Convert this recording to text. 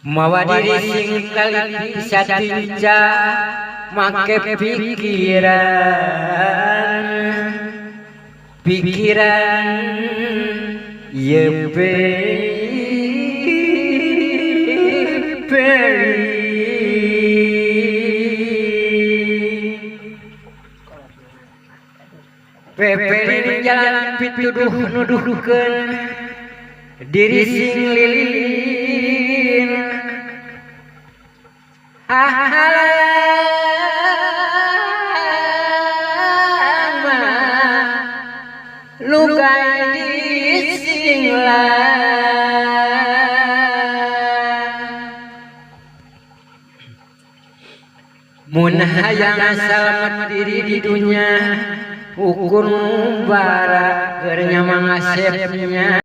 mawa diri sing kali bisa tinja make pikiran yepe Pepeli jalan pituduh nuduhkeun diri sing lilin halang lugai di mun hayang selamat diri di dunia ukur bara keur nyamangasepnya